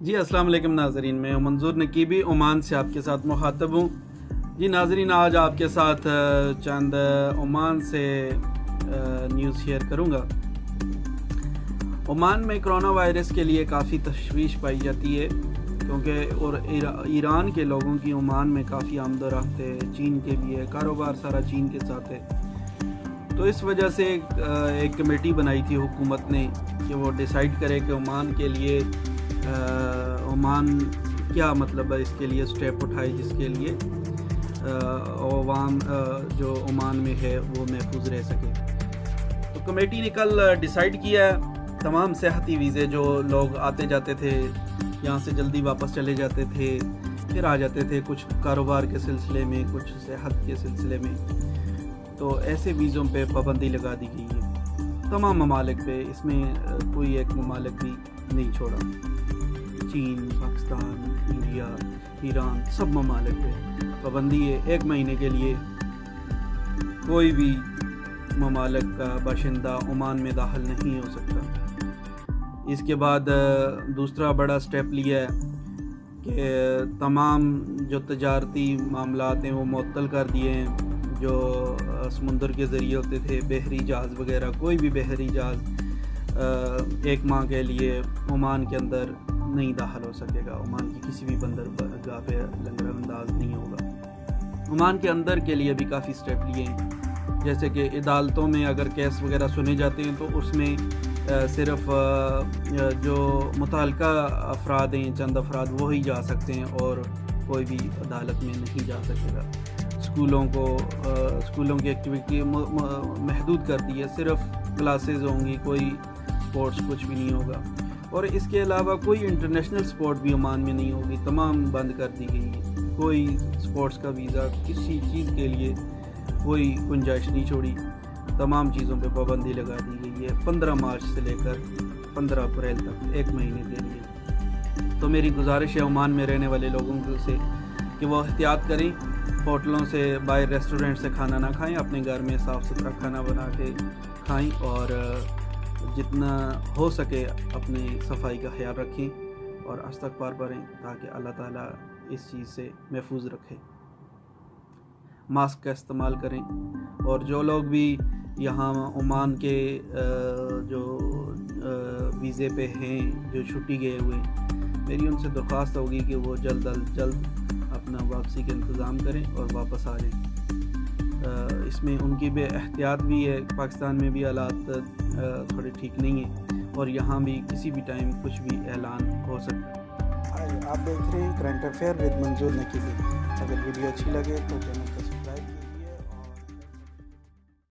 جی السلام علیکم ناظرین، میں منظور نقیبی عمان سے آپ کے ساتھ مخاطب ہوں۔ جی ناظرین، آج آپ کے ساتھ چند عمان سے نیوز شیئر کروں گا۔ عمان میں کرونا وائرس کے لیے کافی تشویش پائی جاتی ہے، کیونکہ اور ایران کے لوگوں کی عمان میں کافی آمد و رفت ہے، چین کے بھی ہے، کاروبار سارا چین کے ساتھ ہے۔ تو اس وجہ سے ایک کمیٹی بنائی تھی حکومت نے کہ وہ ڈیسائیڈ کرے کہ عمان کے لیے عمان کیا مطلب ہے، اس کے لیے سٹیپ اٹھائے جس کے لیے عوام جو عمان میں ہے وہ محفوظ رہ سکے۔ تو کمیٹی نے کل ڈیسائیڈ کیا تمام سیاحتی ویزے جو لوگ آتے جاتے تھے یہاں سے جلدی واپس چلے جاتے تھے، پھر آ جاتے تھے کچھ کاروبار کے سلسلے میں، کچھ صحت کے سلسلے میں، تو ایسے ویزوں پہ پابندی لگا دی گئی ہے تمام ممالک پہ۔ اس میں کوئی ایک ممالک بھی نہیں چھوڑا، چین، پاکستان، انڈیا، ایران، سب ممالک پہ پابندی ہے۔ 1 مہینے کے لیے کوئی بھی ممالک کا باشندہ عمان میں داخل نہیں ہو سکتا۔ اس کے بعد دوسرا بڑا سٹیپ لیا ہے کہ تمام جو تجارتی معاملات ہیں وہ معطل کر دیے ہیں، جو سمندر کے ذریعے ہوتے تھے، بحری جہاز وغیرہ، کوئی بھی بحری جہاز 1 ماہ کے لیے عمان کے اندر نہیں داخل ہو سکے گا، عمان کی کسی بھی بندرگاہ پہ لنگر انداز نہیں ہوگا۔ عمان کے اندر کے لیے بھی کافی سٹیپ لیے ہیں، جیسے کہ عدالتوں میں اگر کیس وغیرہ سنے جاتے ہیں تو اس میں صرف جو متعلقہ افراد ہیں، چند افراد وہی جا سکتے ہیں اور کوئی بھی عدالت میں نہیں جا سکے گا۔ اسکولوں کی ایکٹیویٹی محدود کر دی ہے، صرف کلاسز ہوں گی، کوئی سپورٹس کچھ بھی نہیں ہوگا، اور اس کے علاوہ کوئی انٹرنیشنل سپورٹ بھی عمان میں نہیں ہوگی، تمام بند کر دی گئی ہے۔ کوئی سپورٹس کا ویزا کسی چیز کے لیے کوئی گنجائش نہیں چھوڑی، تمام چیزوں پہ پابندی لگا دی گئی ہے 15 مارچ سے لے کر 15 اپریل تک، 1 مہینے کے لیے۔ تو میری گزارش ہے عمان میں رہنے والے لوگوں سے کہ وہ احتیاط کریں، ہوٹلوں سے، باہر ریسٹورنٹ سے کھانا نہ کھائیں، اپنے گھر میں صاف ستھرا کھانا بنا کے کھائیں، اور جتنا ہو سکے اپنی صفائی کا خیال رکھیں اور استغفار پڑھیں تاکہ اللہ تعالیٰ اس چیز سے محفوظ رکھے۔ ماسک کا استعمال کریں، اور جو لوگ بھی یہاں عمان کے جو ویزے پہ ہیں، جو چھٹی گئے ہوئے، میری ان سے درخواست ہوگی کہ وہ جلد از جلد اپنا واپسی کا انتظام کریں اور واپس آ جائیں۔ اس میں ان کی بے احتیاط بھی ہے، پاکستان میں بھی حالات تھوڑے ٹھیک نہیں ہیں، اور یہاں بھی کسی بھی ٹائم کچھ بھی اعلان ہو سکتا ہے۔ آپ دیکھ رہے ہیں کرنٹ افیئر ود منظور نقیبی۔ اگر ویڈیو اچھی لگے تو چینل کو